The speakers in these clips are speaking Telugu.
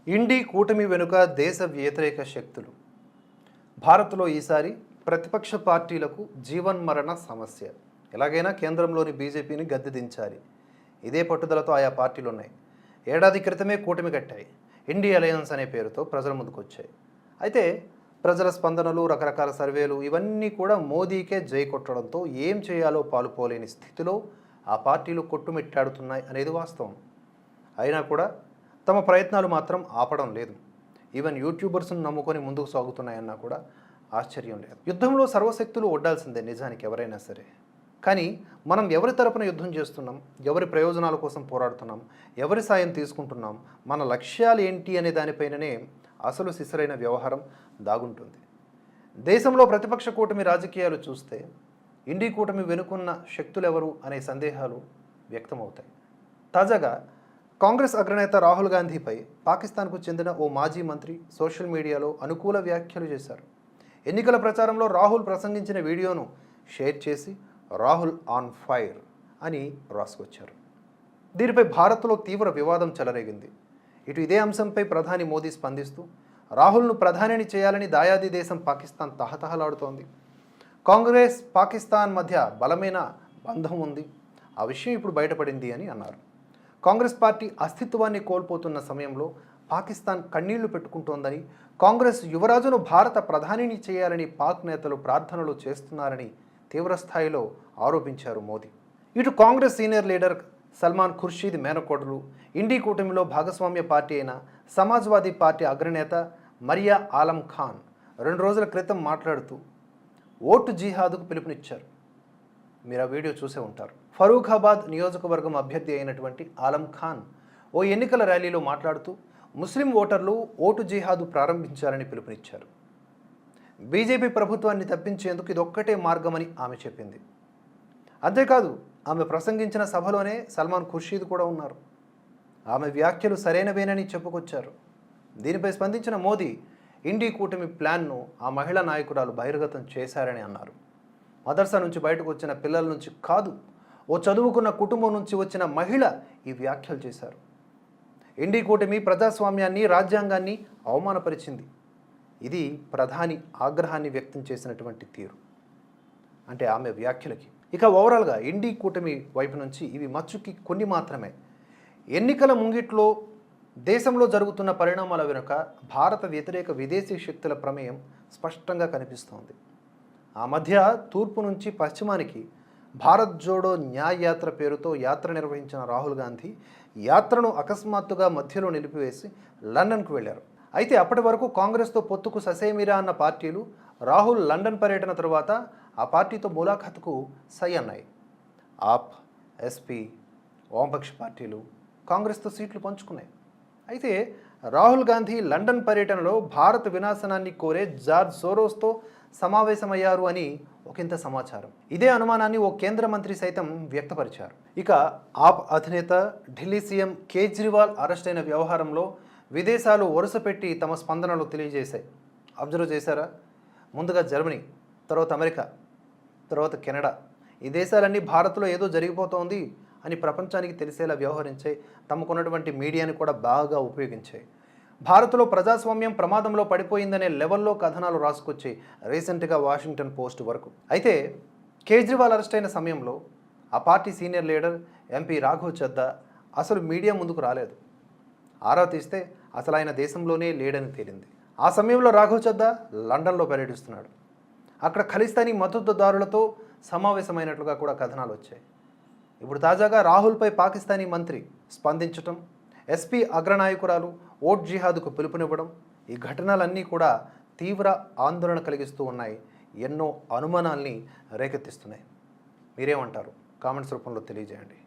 ఇండి కూటమి వెనుక దేశ వ్యతిరేక శక్తులు. భారత్లో ఈసారి ప్రతిపక్ష పార్టీలకు జీవన్మరణ సమస్య. ఎలాగైనా కేంద్రంలోని బీజేపీని గద్దె దించాలి. ఇదే పట్టుదలతో ఆయా పార్టీలు ఉన్నాయి. ఏడాది క్రితమే కూటమి కట్టాయి. ఇండి అలయన్స్ అనే పేరుతో ప్రజల ముందుకొచ్చాయి. అయితే ప్రజల స్పందనలు, రకరకాల సర్వేలు ఇవన్నీ కూడా మోదీకే జై కొట్టడంతో ఏం చేయాలో పాలుపోలేని స్థితిలో ఆ పార్టీలు కొట్టుమిట్టాడుతున్నాయి అనేది వాస్తవం. అయినా కూడా తమ ప్రయత్నాలు మాత్రం ఆపడం లేదు. ఈవెన్ యూట్యూబర్స్ను నమ్ముకొని ముందుకు సాగుతున్నాయన్నా కూడా ఆశ్చర్యం లేదు. యుద్ధంలో సర్వశక్తులు ఒడ్డాల్సిందే నిజానికి ఎవరైనా సరే. కానీ మనం ఎవరి తరపున యుద్ధం చేస్తున్నాం, ఎవరి ప్రయోజనాల కోసం పోరాడుతున్నాం, ఎవరి సాయం తీసుకుంటున్నాం, మన లక్ష్యాలు ఏంటి అనే దానిపైననే అసలు సిసరైన వ్యవహారం దాగుంటుంది. దేశంలో ప్రతిపక్ష కూటమి రాజకీయాలు చూస్తే ఇండి కూటమి వెనుకున్న శక్తులు ఎవరు అనే సందేహాలు వ్యక్తమవుతాయి. తాజాగా కాంగ్రెస్ అగ్రనేత రాహుల్ గాంధీపై పాకిస్తాన్కు చెందిన ఓ మాజీ మంత్రి సోషల్ మీడియాలో అనుకూల వ్యాఖ్యలు చేశారు. ఎన్నికల ప్రచారంలో రాహుల్ ప్రసంగించిన వీడియోను షేర్ చేసి రాహుల్ ఆన్ ఫైర్ అని రాసుకొచ్చారు. దీనిపై భారత్లో తీవ్ర వివాదం చెలరేగింది. ఇటు ఇదే అంశంపై ప్రధాని మోదీ స్పందిస్తూ రాహుల్ను ప్రధానిని చేయాలని దాయాది దేశం పాకిస్తాన్ తహతహలాడుతోంది. కాంగ్రెస్ పాకిస్తాన్ మధ్య బలమైన బంధం ఉంది, ఆ విషయం ఇప్పుడు బయటపడింది అని అన్నారు. కాంగ్రెస్ పార్టీ అస్తిత్వాన్ని కోల్పోతున్న సమయంలో పాకిస్తాన్ కన్నీళ్లు పెట్టుకుంటోందని, కాంగ్రెస్ యువరాజును భారత ప్రధానిని చేయాలని పాక్ నేతలు ప్రార్థనలు చేస్తున్నారని తీవ్రస్థాయిలో ఆరోపించారు మోదీ. ఇటు కాంగ్రెస్ సీనియర్ లీడర్ సల్మాన్ ఖుర్షీద్ మేనకోడలు, ఇండి కూటమిలో భాగస్వామ్య పార్టీ అయిన సమాజ్వాదీ పార్టీ అగ్రనేత మరియా ఆలం ఖాన్ 2 రోజుల క్రితం మాట్లాడుతూ ఓటు జిహాద్కు పిలుపునిచ్చారు. మీరు ఆ వీడియో చూసే ఉంటారు. ఫరూఖాబాద్ నియోజకవర్గం అభ్యర్థి అయినటువంటి ఆలం ఖాన్ ఓ ఎన్నికల ర్యాలీలో మాట్లాడుతూ ముస్లిం ఓటర్లు ఓటు జిహాదు ప్రారంభించాలని పిలుపునిచ్చారు. బీజేపీ ప్రభుత్వాన్ని తప్పించేందుకు ఇదొక్కటే మార్గమని ఆమె చెప్పింది. అంతేకాదు, ఆమె ప్రసంగించిన సభలోనే సల్మాన్ ఖుర్షీద్ కూడా ఉన్నారు. ఆమె వ్యాఖ్యలు సరైనవేనని చెప్పుకొచ్చారు. దీనిపై స్పందించిన మోదీ ఇండి కూటమి ప్లాన్ను ఆ మహిళా నాయకురాలు బహిర్గతం చేశారని అన్నారు. మదర్సా నుంచి బయటకు వచ్చిన పిల్లల నుంచి కాదు, ఓ చదువుకున్న కుటుంబం నుంచి వచ్చిన మహిళ ఈ వ్యాఖ్యలు చేశారు. ఇండి కూటమి ప్రజాస్వామ్యాన్ని, రాజ్యాంగాన్ని అవమానపరిచింది. ఇది ప్రధాని ఆగ్రహాన్ని వ్యక్తం చేసినటువంటి తీరు. అంటే ఆమె వ్యాఖ్యలకి. ఇక ఓవరాల్గా ఇండి కూటమి వైపు నుంచి ఇవి మచ్చుకి కొన్ని మాత్రమే. ఎన్నికల ముంగిట్లో దేశంలో జరుగుతున్న పరిణామాల వెనుక భారత వ్యతిరేక విదేశీ శక్తుల ప్రమేయం స్పష్టంగా కనిపిస్తోంది. ఆ మధ్య తూర్పు నుంచి పశ్చిమానికి భారత్ జోడో న్యాయ్ యాత్ర పేరుతో యాత్ర నిర్వహించిన రాహుల్ గాంధీ యాత్రను అకస్మాత్తుగా మధ్యలో నిలిపివేసి లండన్కు వెళ్లారు. అయితే అప్పటి వరకు కాంగ్రెస్తో పొత్తుకు ససేమిరా అన్న పార్టీలు రాహుల్ లండన్ పర్యటన తరువాత ఆ పార్టీతో ములాఖతుకు సై అన్నాయి. ఆప్, ఎస్పీ, వామపక్ష పార్టీలు కాంగ్రెస్తో సీట్లు పంచుకున్నాయి. అయితే రాహుల్ గాంధీ లండన్ పర్యటనలో భారత్ వినాశనాన్ని కోరే జార్జ్ సోరోస్తో సమావేశమయ్యారు అని ఒకంత సమాచారం. ఇదే అనుమానాన్ని ఓ కేంద్ర మంత్రి సైతం వ్యక్తపరిచారు. ఇక ఆప్ అధినేత ఢిల్లీ సీఎం కేజ్రీవాల్ అరెస్ట్ అయిన వ్యవహారంలో విదేశాలు వరుసపెట్టి తమ స్పందనలు తెలియజేశాయి. అబ్జర్వ్ చేశారా? ముందుగా జర్మనీ, తర్వాత అమెరికా, తర్వాత కెనడా. ఈ దేశాలన్నీ భారత్లో ఏదో జరిగిపోతోంది అని ప్రపంచానికి తెలిసేలా వ్యవహరించాయి. తమకున్నటువంటి మీడియాని కూడా బాగా ఉపయోగించాయి. భారత్లో ప్రజాస్వామ్యం ప్రమాదంలో పడిపోయిందనే లెవెల్లో కథనాలు రాసుకొచ్చి రీసెంట్గా వాషింగ్టన్ పోస్ట్ వరకు. అయితే కేజ్రీవాల్ అరెస్ట్ అయిన సమయంలో ఆ party senior leader MP Raghav Chadha అసలు మీడియా ముందుకు రాలేదు. ఆరా తీస్తే అసలు ఆయన దేశంలోనే లేడని తేలింది. ఆ సమయంలో రాఘవ్ చద్దా లండన్లో పర్యటిస్తున్నాడు. అక్కడ ఖలిస్తానీ మద్దతుదారులతో సమావేశమైనట్లుగా కూడా కథనాలు వచ్చాయి. ఇప్పుడు తాజాగా రాహుల్పై పాకిస్తానీ మంత్రి స్పందించటం, ఎస్పీ అగ్రనాయకురాలు ఓట్ జిహాద్కు పిలుపునివ్వడం, ఈ ఘటనలన్నీ కూడా తీవ్ర ఆందోళన కలిగిస్తూ ఉన్నాయి. ఎన్నో అనుమానాల్ని రేకెత్తిస్తున్నాయి. మీరేమంటారు? కామెంట్స్ రూపంలో తెలియజేయండి.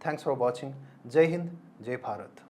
Thanks for watching. జై హింద్, జై భారత్.